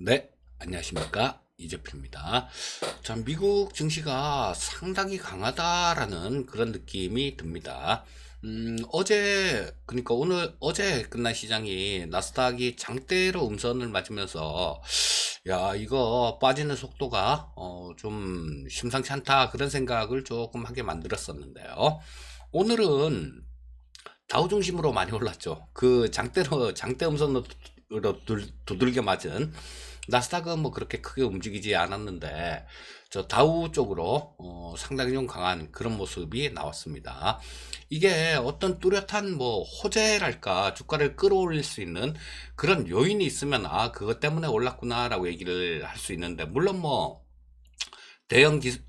네, 안녕하십니까. 이재필입니다. 자, 미국 증시가 상당히 강하다라는 그런 느낌이 듭니다. 그러니까 어제 끝난 시장이 나스닥이 장대로 음선을 맞으면서, 야, 이거 빠지는 속도가, 좀 심상치 않다. 그런 생각을 조금 하게 만들었었는데요. 오늘은 다우 중심으로 많이 올랐죠. 장대 음선으로 두들겨 맞은 나스닥은 뭐 그렇게 크게 움직이지 않았는데 저 다우 쪽으로 상당히 좀 강한 그런 모습이 나왔습니다. 이게 어떤 뚜렷한 뭐 호재랄까 주가를 끌어올릴 수 있는 그런 요인이 있으면 그것 때문에 올랐구나라고 얘기를 할 수 있는데, 물론 뭐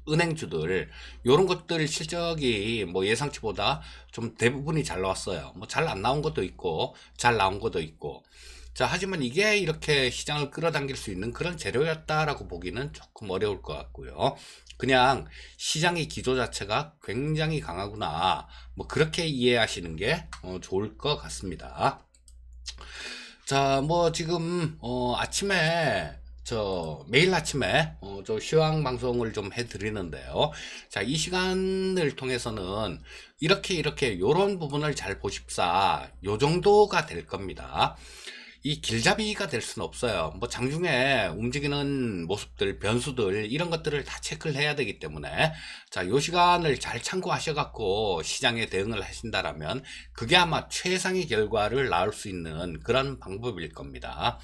은행주들 요런 것들 실적이 뭐 예상치보다 좀 대부분이 잘 나왔어요. 뭐 잘 안 나온 것도 있고 잘 나온 것도 있고. 자, 하지만 이게 이렇게 시장을 끌어당길 수 있는 그런 재료였다라고 보기는 조금 어려울 것 같고요. 그냥 시장의 기조 자체가 굉장히 강하구나, 뭐 그렇게 이해하시는 게 좋을 것 같습니다. 자, 뭐 지금 아침에 매일 아침에 저 시황 방송을 좀 해드리는데요. 자, 이 시간을 통해서는 이렇게 요런 부분을 잘 보십사, 요 정도가 될 겁니다. 이 길잡이가 될 수는 없어요. 뭐 장중에 움직이는 모습들, 변수들 이런 것들을 다 체크를 해야 되기 때문에, 자, 요 시간을 잘 참고하셔 갖고 시장에 대응을 하신다라면 그게 아마 최상의 결과를 낳을 수 있는 그런 방법일 겁니다.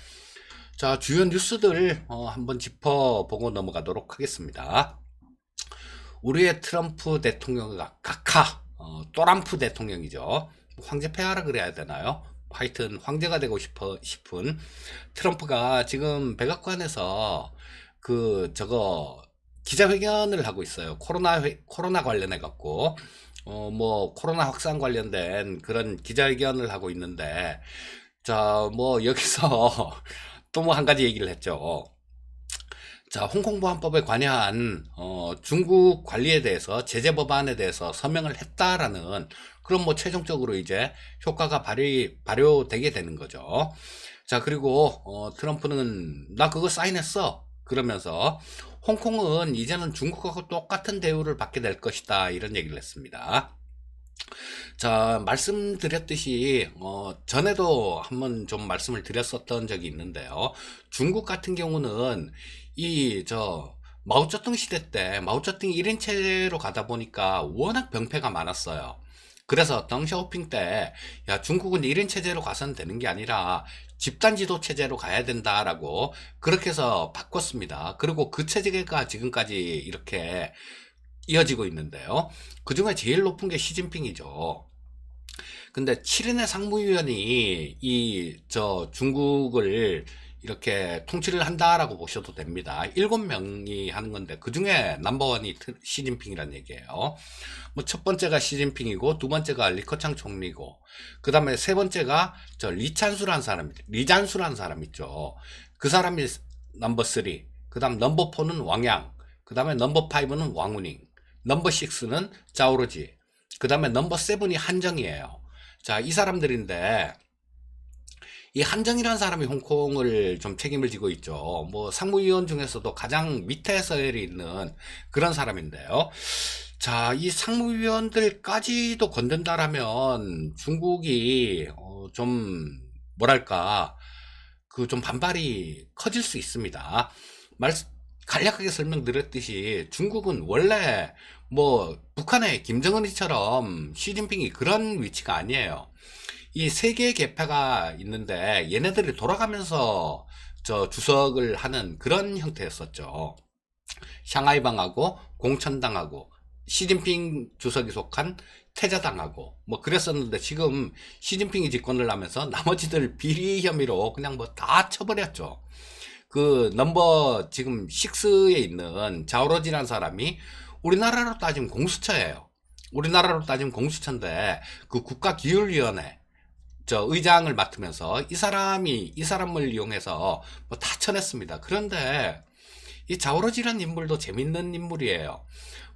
자, 주요 뉴스들 한번 짚어보고 넘어가도록 하겠습니다. 우리의 트럼프 대통령과 또람프 대통령이죠. 황제 폐하라 그래야 되나요? 하여튼 황제가 되고 싶은 트럼프가 지금 백악관에서 기자회견을 하고 있어요. 코로나 관련해 갖고 뭐 코로나 확산 관련된 그런 기자회견을 하고 있는데, 자, 뭐 여기서 또 뭐 한 가지 얘기를 했죠. 자, 홍콩보안법에 관여한 중국 관리에 대해서 제재 법안에 대해서 서명을 했다라는 그런, 뭐 최종적으로 이제 효과가 발효되게 되는 거죠. 자, 그리고 트럼프는 나 그거 사인했어 그러면서 홍콩은 이제는 중국하고 똑같은 대우를 받게 될 것이다, 이런 얘기를 했습니다. 자, 말씀드렸듯이 전에도 한번 좀 말씀을 드렸었던 적이 있는데요. 중국 같은 경우는 마오쩌둥 시대 때 마오쩌둥이 1인 체제로 가다 보니까 워낙 병폐가 많았어요. 그래서 덩샤오핑 때, 야, 중국은 1인 체제로 가서는 되는 게 아니라 집단 지도 체제로 가야 된다라고 그렇게 해서 바꿨습니다. 그리고 그 체제가 지금까지 이렇게 이어지고 있는데요. 그 중에 제일 높은 게 시진핑이죠. 근데 7인의 상무위원이 중국을 이렇게 통치를 한다라고 보셔도 됩니다. 7명이 하는 건데 그 중에 넘버원이 시진핑이란 얘기예요. 뭐 첫 번째가 시진핑이고, 두 번째가 리커창 총리고, 그 다음에 세 번째가 리잔수란 사람 있죠. 그 사람이 넘버 3, 그 다음 넘버 4는 왕양, 그 다음에 넘버 5는 왕우닝, 넘버 6는 자오로지, 그 다음에 넘버 7이 한정이에요. 자, 이 사람들인데, 이 한정이라는 사람이 홍콩을 좀 책임을 지고 있죠. 뭐 상무위원 중에서도 가장 밑에 서열이 있는 그런 사람인데요. 자, 이 상무위원들까지도 건든다라면 중국이 좀 뭐랄까 좀 반발이 커질 수 있습니다. 말 간략하게 설명드렸듯이 중국은 원래 뭐 북한의 김정은이처럼 시진핑이 그런 위치가 아니에요. 이 세계 계파가 있는데 얘네들이 돌아가면서 주석을 하는 그런 형태였었죠. 샹하이방하고 공천당하고 시진핑 주석이 속한 태자당하고 뭐 그랬었는데, 지금 시진핑이 집권을 하면서 나머지들 비리 혐의로 그냥 뭐 다 쳐버렸죠. 지금 6에 있는 자오로지라는 사람이 우리나라로 따지면 공수처예요. 우리나라로 따지면 공수처인데 그 국가기율위원회 의장을 맡으면서 이 사람을 이용해서 뭐 다 쳐냈습니다. 그런데 이 자오로지라는 인물도 재밌는 인물이에요.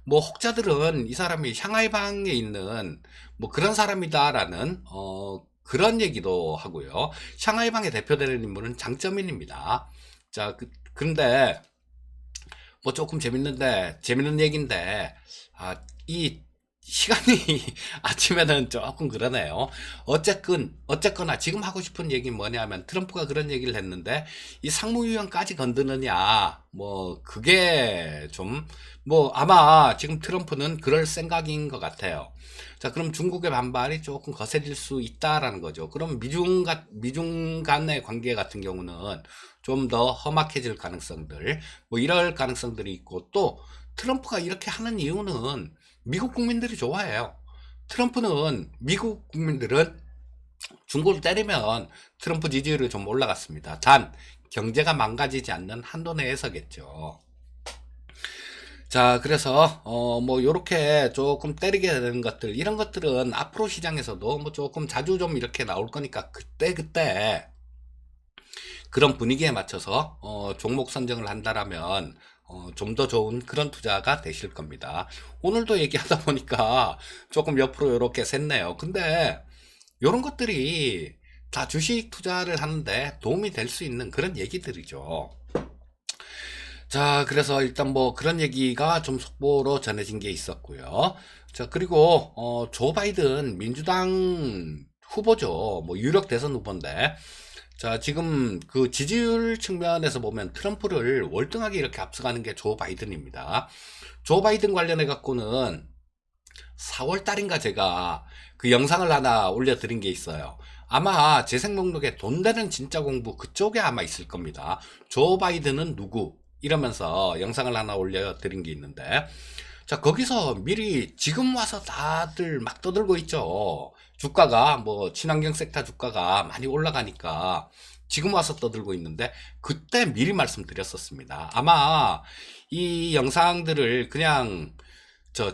뭐 혹자들은 이 사람이 샹하이방에 있는 뭐 그런 사람이다라는 그런 얘기도 하고요. 샹하이방에 대표되는 인물은 장쩌민입니다. 자, 그런데 뭐 조금 재밌는 얘기인데, 이 시간이 아침에는 조금 그러네요. 어쨌거나 지금 하고 싶은 얘기는 뭐냐면 트럼프가 그런 얘기를 했는데 이 상무위원까지 건드느냐, 뭐 그게 좀 뭐 아마 지금 트럼프는 그럴 생각인 것 같아요. 자, 그럼 중국의 반발이 조금 거세질 수 있다라는 거죠. 그럼 미중 간의 관계 같은 경우는 좀 더 험악해질 가능성들, 뭐 이럴 가능성들이 있고, 또 트럼프가 이렇게 하는 이유는 미국 국민들이 좋아해요. 미국 국민들은 중국을 때리면 트럼프 지지율이 좀 올라갔습니다. 단 경제가 망가지지 않는 한도 내에서겠죠. 자, 그래서 뭐 요렇게 조금 때리게 되는 것들, 이런 것들은 앞으로 시장에서도 뭐 조금 자주 좀 이렇게 나올 거니까 그때 그런 분위기에 맞춰서 종목 선정을 한다라면 좀 더 좋은 그런 투자가 되실 겁니다. 오늘도 얘기하다 보니까 조금 옆으로 이렇게 샜네요. 근데 이런 것들이 다 주식 투자를 하는데 도움이 될 수 있는 그런 얘기들이죠. 자, 그래서 일단 뭐 그런 얘기가 좀 속보로 전해진 게 있었고요. 자, 그리고 조 바이든 민주당 후보죠. 뭐 유력 대선 후보인데, 자, 지금 그 지지율 측면에서 보면 트럼프를 월등하게 이렇게 앞서가는 게 조 바이든입니다. 조 바이든 관련해 갖고는 4월 달인가 제가 그 영상을 하나 올려드린 게 있어요. 아마 재생 목록에 돈 되는 진짜 공부 그쪽에 아마 있을 겁니다. 조 바이든은 누구? 이러면서 영상을 하나 올려드린 게 있는데, 자, 거기서 미리 지금 와서 다들 막 떠들고 있죠. 주가가 뭐 친환경 섹터 주가가 많이 올라가니까 지금 와서 떠들고 있는데, 그때 미리 말씀드렸었습니다. 아마 이 영상들을 그냥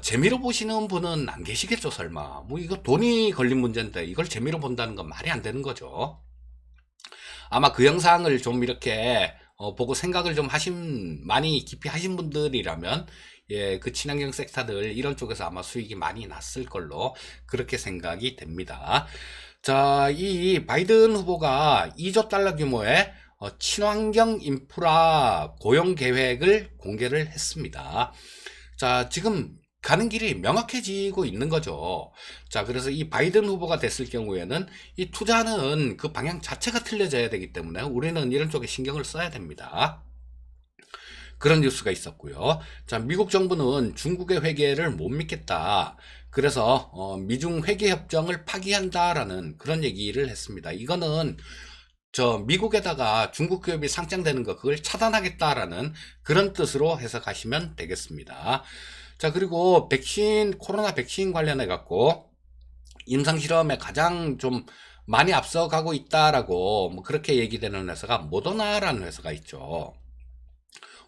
재미로 보시는 분은 안 계시겠죠, 설마. 뭐 이거 돈이 걸린 문제인데 이걸 재미로 본다는 건 말이 안 되는 거죠. 아마 그 영상을 좀 이렇게 보고 생각을 좀 많이 깊이 하신 분들이라면, 예, 그 친환경 섹터들 이런 쪽에서 아마 수익이 많이 났을 걸로 그렇게 생각이 됩니다. 자, 이 바이든 후보가 2조 달러 규모의 친환경 인프라 고용 계획을 공개를 했습니다. 자, 지금 가는 길이 명확해지고 있는 거죠. 자, 그래서 이 바이든 후보가 됐을 경우에는 이 투자는 그 방향 자체가 틀려져야 되기 때문에 우리는 이런 쪽에 신경을 써야 됩니다. 그런 뉴스가 있었고요. 자, 미국 정부는 중국의 회계를 못 믿겠다. 그래서 미중 회계 협정을 파기한다라는 그런 얘기를 했습니다. 이거는 미국에다가 중국 기업이 상장되는 거 그걸 차단하겠다라는 그런 뜻으로 해석하시면 되겠습니다. 자, 그리고 코로나 백신 관련해 갖고 임상 실험에 가장 좀 많이 앞서가고 있다라고 뭐 그렇게 얘기되는 회사가 모더나라는 회사가 있죠.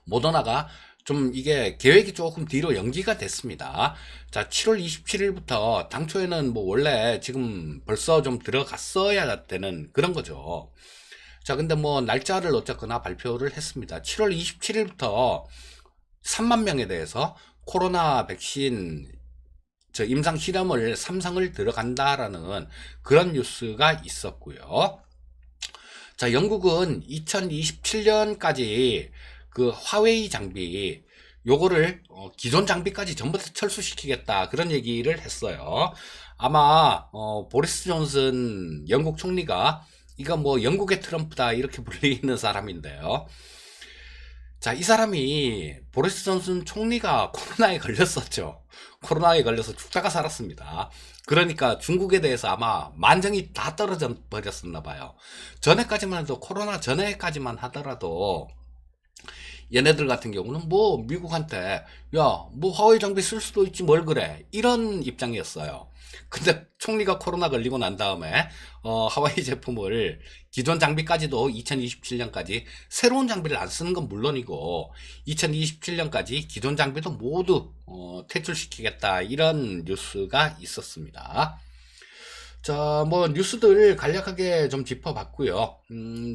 모더나가 좀 이게 계획이 조금 뒤로 연기가 됐습니다. 자, 7월 27일부터 당초에는 뭐 원래 지금 벌써 좀 들어갔어야 되는 그런 거죠. 자, 근데 뭐 날짜를 어쨌거나 발표를 했습니다. 7월 27일부터 3만 명에 대해서 코로나 백신 임상 실험을 삼성을 들어간다라는 그런 뉴스가 있었고요. 자, 영국은 2027년까지 그 화웨이 장비 요거를 기존 장비까지 전부 다 철수시키겠다 그런 얘기를 했어요. 아마 보리스 존슨 영국 총리가 이거 뭐 영국의 트럼프다 이렇게 불리는 사람인데요. 자, 이 사람이 보리스 존슨 총리가 코로나에 걸렸었죠. 코로나에 걸려서 죽다가 살았습니다. 그러니까 중국에 대해서 아마 만정이 다 떨어져 버렸었나 봐요. 전에까지만 해도 코로나 전에까지만 하더라도 얘네들 같은 경우는 뭐 미국한테 야, 뭐 화웨이 장비 쓸 수도 있지 뭘 그래 이런 입장이었어요. 근데 총리가 코로나 걸리고 난 다음에 하와이 제품을 기존 장비까지도 2027년까지 새로운 장비를 안 쓰는 건 물론이고 2027년까지 기존 장비도 모두 퇴출시키겠다 이런 뉴스가 있었습니다. 자, 뭐 뉴스들 간략하게 좀 짚어봤고요.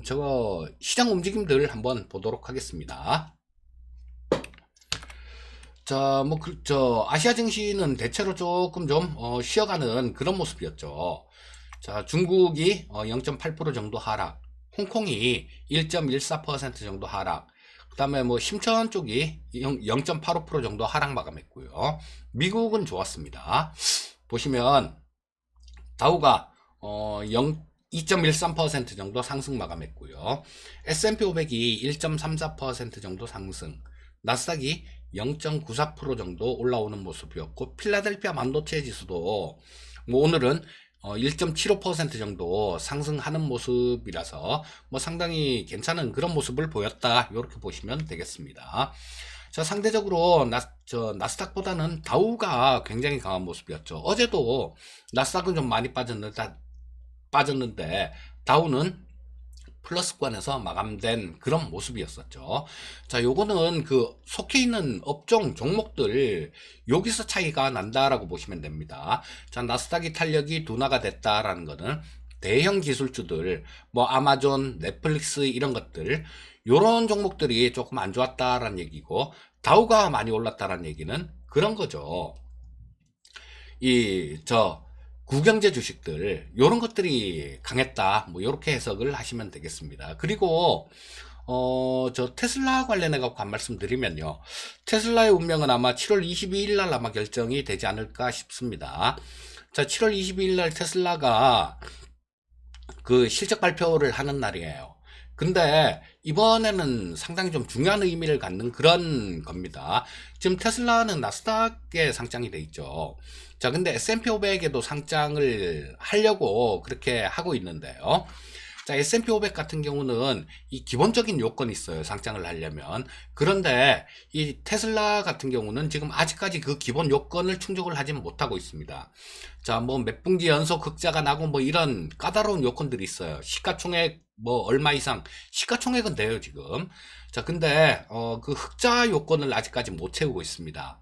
저거 시장 움직임들 한번 보도록 하겠습니다. 자, 뭐 아시아 증시는 대체로 조금 좀 쉬어가는 그런 모습이었죠. 자, 중국이 0.8% 정도 하락. 홍콩이 1.14% 정도 하락, 그 다음에 뭐 심천 쪽이 0.85% 정도 하락 마감했고요. 미국은 좋았습니다. 보시면 다우가 2.13% 정도 상승 마감했고요. S&P 500이 1.34% 정도 상승, 나스닥이 0.94% 정도 올라오는 모습이었고, 필라델피아 반도체 지수도 뭐 오늘은 1.75% 정도 상승하는 모습이라서 뭐 상당히 괜찮은 그런 모습을 보였다, 이렇게 보시면 되겠습니다. 자, 상대적으로 나스닥보다는 다우가 굉장히 강한 모습이었죠. 어제도 나스닥은 좀 많이 빠졌는데 다우는 플러스권에서 마감된 그런 모습이었었죠. 자, 요거는 그 속해 있는 업종 종목들 여기서 차이가 난다라고 보시면 됩니다. 자, 나스닥이 탄력이 둔화가 됐다라는 거는 대형 기술주들, 뭐 아마존, 넷플릭스 이런 것들, 요런 종목들이 조금 안 좋았다라는 얘기고, 다우가 많이 올랐다라는 얘기는 그런 거죠. 구경제 주식들 요런 것들이 강했다, 뭐 요렇게 해석을 하시면 되겠습니다. 그리고 저 테슬라 관련해 갖고 한 말씀 드리면요, 테슬라의 운명은 아마 7월 22일 날 아마 결정이 되지 않을까 싶습니다. 자, 7월 22일 날 테슬라가 그 실적 발표를 하는 날이에요. 근데 이번에는 상당히 좀 중요한 의미를 갖는 그런 겁니다. 지금 테슬라는 나스닥에 상장이 돼 있죠. 자, 근데 S&P 500에도 상장을 하려고 그렇게 하고 있는데요. 자, S&P 500 같은 경우는 이 기본적인 요건이 있어요, 상장을 하려면. 그런데 이 테슬라 같은 경우는 지금 아직까지 그 기본 요건을 충족을 하지 못하고 있습니다. 자, 뭐 몇 분기 연속 흑자가 나고 뭐 이런 까다로운 요건들이 있어요. 시가총액 뭐 얼마 이상, 시가총액은 돼요 지금. 자, 근데 그 흑자 요건을 아직까지 못 채우고 있습니다.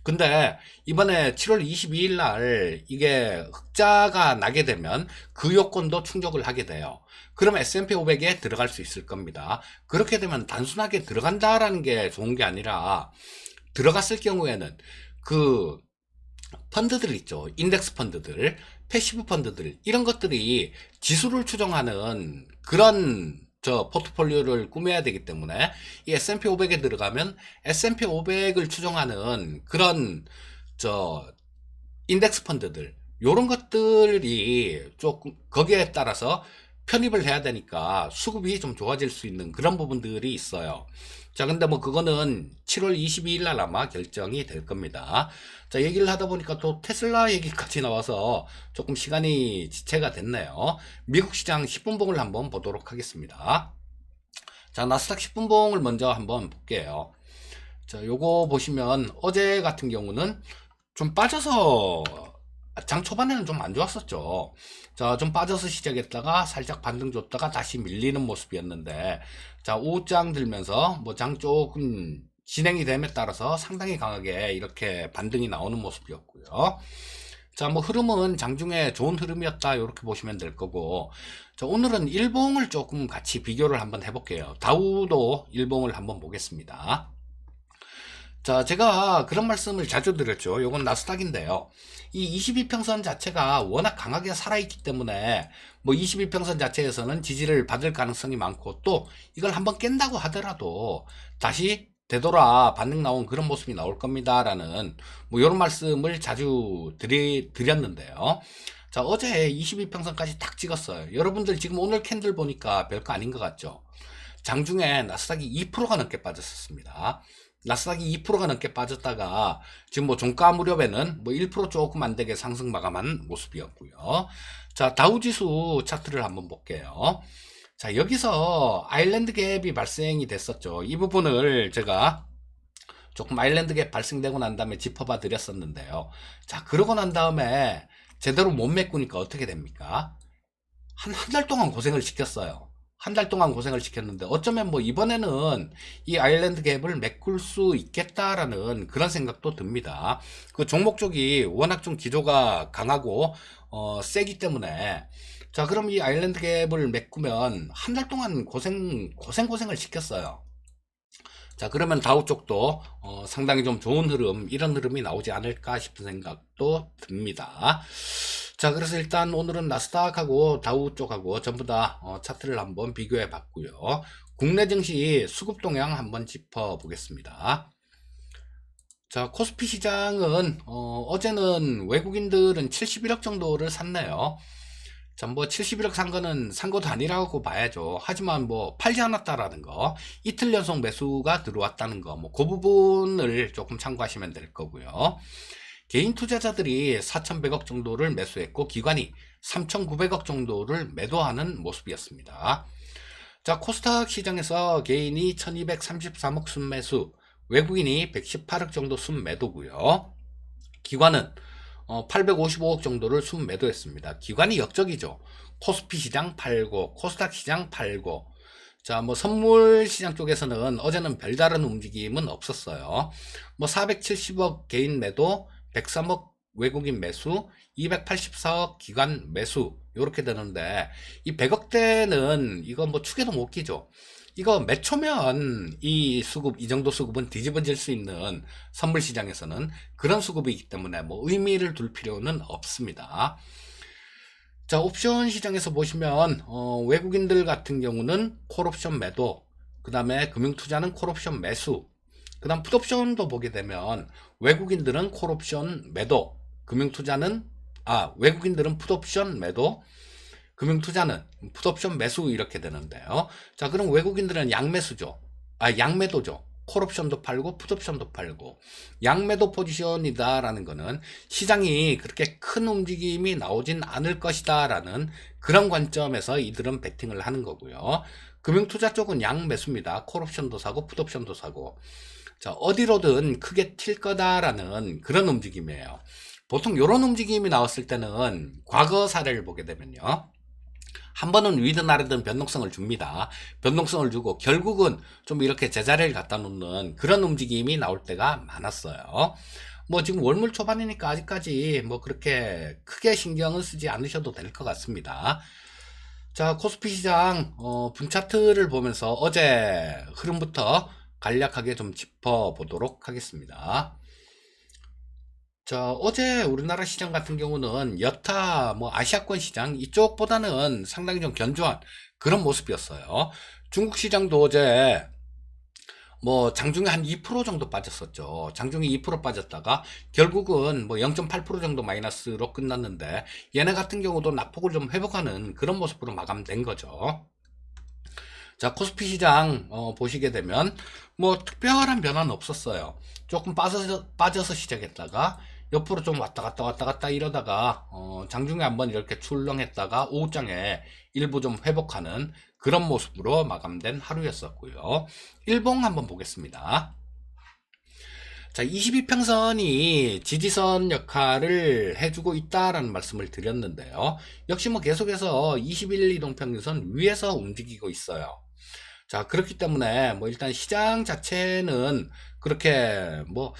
근데 이번에 7월 22일 날 이게 흑자가 나게 되면 그 요건도 충족을 하게 돼요. 그럼 S&P 500에 들어갈 수 있을 겁니다. 그렇게 되면 단순하게 들어간다라는 게 좋은 게 아니라, 들어갔을 경우에는 그 펀드들 있죠. 인덱스 펀드들, 패시브 펀드들, 이런 것들이 지수를 추정하는 그런 포트폴리오를 꾸며야 되기 때문에 이 S&P 500에 들어가면 S&P 500을 추정하는 그런 인덱스 펀드들, 요런 것들이 조금 거기에 따라서 편입을 해야 되니까 수급이 좀 좋아질 수 있는 그런 부분들이 있어요. 자, 근데 뭐 그거는 7월 22일 날 아마 결정이 될 겁니다. 자, 얘기를 하다 보니까 또 테슬라 얘기까지 나와서 조금 시간이 지체가 됐네요. 미국 시장 10분봉을 한번 보도록 하겠습니다. 자, 나스닥 10분봉을 먼저 한번 볼게요. 자, 요거 보시면 어제 같은 경우는 좀 빠져서, 장 초반에는 좀 안 좋았었죠. 자, 좀 빠져서 시작했다가 살짝 반등 줬다가 다시 밀리는 모습이었는데, 자, 오후장 들면서 뭐 장 조금 진행이 됨에 따라서 상당히 강하게 이렇게 반등이 나오는 모습이었고요. 자, 뭐 흐름은 장중에 좋은 흐름이었다, 이렇게 보시면 될 거고. 자, 오늘은 일봉을 조금 같이 비교를 한번 해볼게요. 다우도 일봉을 한번 보겠습니다. 자, 제가 그런 말씀을 자주 드렸죠. 요건 나스닥인데요. 이 22평선 자체가 워낙 강하게 살아있기 때문에 뭐 22평선 자체에서는 지지를 받을 가능성이 많고, 또 이걸 한번 깬다고 하더라도 다시 되돌아 반등 나온 그런 모습이 나올 겁니다 라는 뭐 이런 말씀을 자주 드렸는데요. 자, 어제 22평선까지 딱 찍었어요. 여러분들 지금 오늘 캔들 보니까 별거 아닌 것 같죠? 장중에 나스닥이 2%가 넘게 빠졌었습니다. 나스닥이 2%가 넘게 빠졌다가 지금 뭐 종가 무렵에는 뭐 1% 조금 안 되게 상승 마감한 모습이었고요. 자, 다우지수 차트를 한번 볼게요. 자, 여기서 아일랜드 갭이 발생이 됐었죠. 이 부분을 제가 조금 아일랜드 갭 발생되고 난 다음에 짚어봐 드렸었는데요. 자, 그러고 난 다음에 제대로 못 메꾸니까 어떻게 됩니까? 한 달 동안 고생을 시켰어요. 한 달 동안 고생을 시켰는데 어쩌면 뭐 이번에는 이 아일랜드 갭을 메꿀 수 있겠다라는 그런 생각도 듭니다. 그 종목 쪽이 워낙 좀 기조가 강하고 세기 때문에, 자, 그럼 이 아일랜드 갭을 메꾸면 한 달 동안 고생을 시켰어요. 자, 그러면 다우 쪽도 상당히 좀 좋은 흐름, 이런 흐름이 나오지 않을까 싶은 생각도 듭니다. 자, 그래서 일단 오늘은 나스닥하고 다우 쪽하고 전부 다 차트를 한번 비교해 봤고요. 국내 증시 수급 동향 한번 짚어 보겠습니다. 자, 코스피 시장은 어제는 외국인들은 71억 정도를 샀네요. 자, 뭐 71억 산 거는 산 것도 아니라고 봐야죠. 하지만 뭐 팔지 않았다라는 거, 이틀 연속 매수가 들어왔다는 거, 뭐 그 부분을 조금 참고하시면 될 거고요. 개인 투자자들이 4,100억 정도를 매수했고 기관이 3,900억 정도를 매도하는 모습이었습니다. 자, 코스닥 시장에서 개인이 1,233억 순매수, 외국인이 118억 정도 순매도고요. 기관은 855억 정도를 순매도했습니다. 기관이 역적이죠. 코스피 시장 팔고 코스닥 시장 팔고. 자, 뭐 선물 시장 쪽에서는 어제는 별다른 움직임은 없었어요. 뭐 470억 개인 매도, 103억 외국인 매수, 284억 기관 매수 이렇게 되는데 이 100억대는 이거 뭐 축에도 못 끼죠. 이거 몇 초면 이 수급, 이 정도 수급은 뒤집어질 수 있는 선물 시장에서는 그런 수급이기 때문에 뭐 의미를 둘 필요는 없습니다. 자, 옵션 시장에서 보시면 외국인들 같은 경우는 콜옵션 매도, 그 다음에 금융투자는 콜옵션 매수, 그 다음 풋옵션도 보게 되면 외국인들은 콜옵션 매도, 외국인들은 풋옵션 매도, 금융투자는 풋옵션 매수 이렇게 되는데요. 자, 그럼 외국인들은 양매수죠. 양매도죠. 콜옵션도 팔고 풋옵션도 팔고 양매도 포지션이다라는 거는 시장이 그렇게 큰 움직임이 나오진 않을 것이다라는 그런 관점에서 이들은 베팅을 하는 거고요. 금융투자 쪽은 양매수입니다. 콜옵션도 사고 풋옵션도 사고. 자, 어디로든 크게 튈 거다라는 그런 움직임이에요. 보통 이런 움직임이 나왔을 때는 과거 사례를 보게 되면요. 한 번은 위든 아래든 변동성을 줍니다. 변동성을 주고 결국은 좀 이렇게 제자리를 갖다 놓는 그런 움직임이 나올 때가 많았어요. 뭐 지금 월물 초반이니까 아직까지 뭐 그렇게 크게 신경을 쓰지 않으셔도 될 것 같습니다. 자, 코스피 시장 분차트를 보면서 어제 흐름부터 간략하게 좀 짚어보도록 하겠습니다. 자, 어제 우리나라 시장 같은 경우는 여타 뭐 아시아권 시장 이쪽보다는 상당히 좀 견조한 그런 모습이었어요. 중국 시장도 어제 뭐 장중에 한 2% 정도 빠졌었죠. 장중에 2% 빠졌다가 결국은 뭐 0.8% 정도 마이너스로 끝났는데 얘네 같은 경우도 낙폭을 좀 회복하는 그런 모습으로 마감된 거죠. 자, 코스피 시장 보시게 되면 뭐 특별한 변화는 없었어요. 조금 빠져서 시작했다가 옆으로 좀 왔다 갔다 이러다가 장중에 한번 이렇게 출렁했다가 오후장에 일부 좀 회복하는 그런 모습으로 마감된 하루였었고요. 일봉 한번 보겠습니다. 자, 22평선이 지지선 역할을 해주고 있다라는 말씀을 드렸는데요. 역시 뭐 계속해서 21 이동평균선 위에서 움직이고 있어요. 자, 그렇기 때문에 뭐 일단 시장 자체는 그렇게 뭐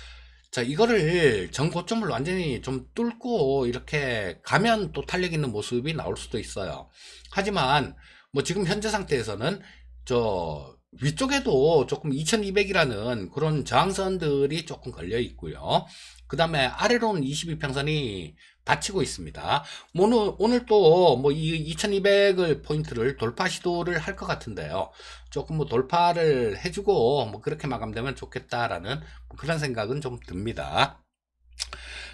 자, 이거를 전고점을 완전히 좀 뚫고 이렇게 가면 또 탄력 있는 모습이 나올 수도 있어요. 하지만 뭐 지금 현재 상태에서는 저 위쪽에도 조금 2200이라는 그런 저항선들이 조금 걸려 있고요. 그 다음에 아래로는 22평선이 받치고 있습니다. 오늘 또 뭐 이 2200을 포인트를 돌파 시도를 할 것 같은데요. 조금 뭐 돌파를 해주고 뭐 그렇게 마감되면 좋겠다라는 그런 생각은 좀 듭니다.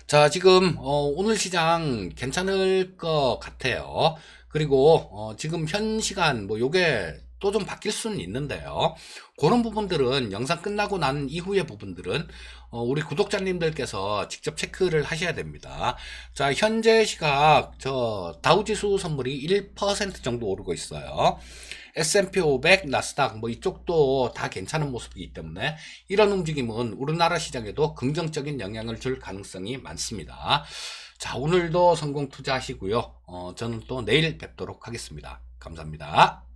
자, 지금 오늘 시장 괜찮을 것 같아요. 그리고 지금 현 시간 뭐 요게 또 좀 바뀔 수는 있는데요. 그런 부분들은 영상 끝나고 난 이후의 부분들은 우리 구독자님들께서 직접 체크를 하셔야 됩니다. 자, 현재 시각 저 다우지수 선물이 1% 정도 오르고 있어요. S&P 500, 나스닥 뭐 이쪽도 다 괜찮은 모습이기 때문에 이런 움직임은 우리나라 시장에도 긍정적인 영향을 줄 가능성이 많습니다. 자, 오늘도 성공 투자하시고요. 저는 또 내일 뵙도록 하겠습니다. 감사합니다.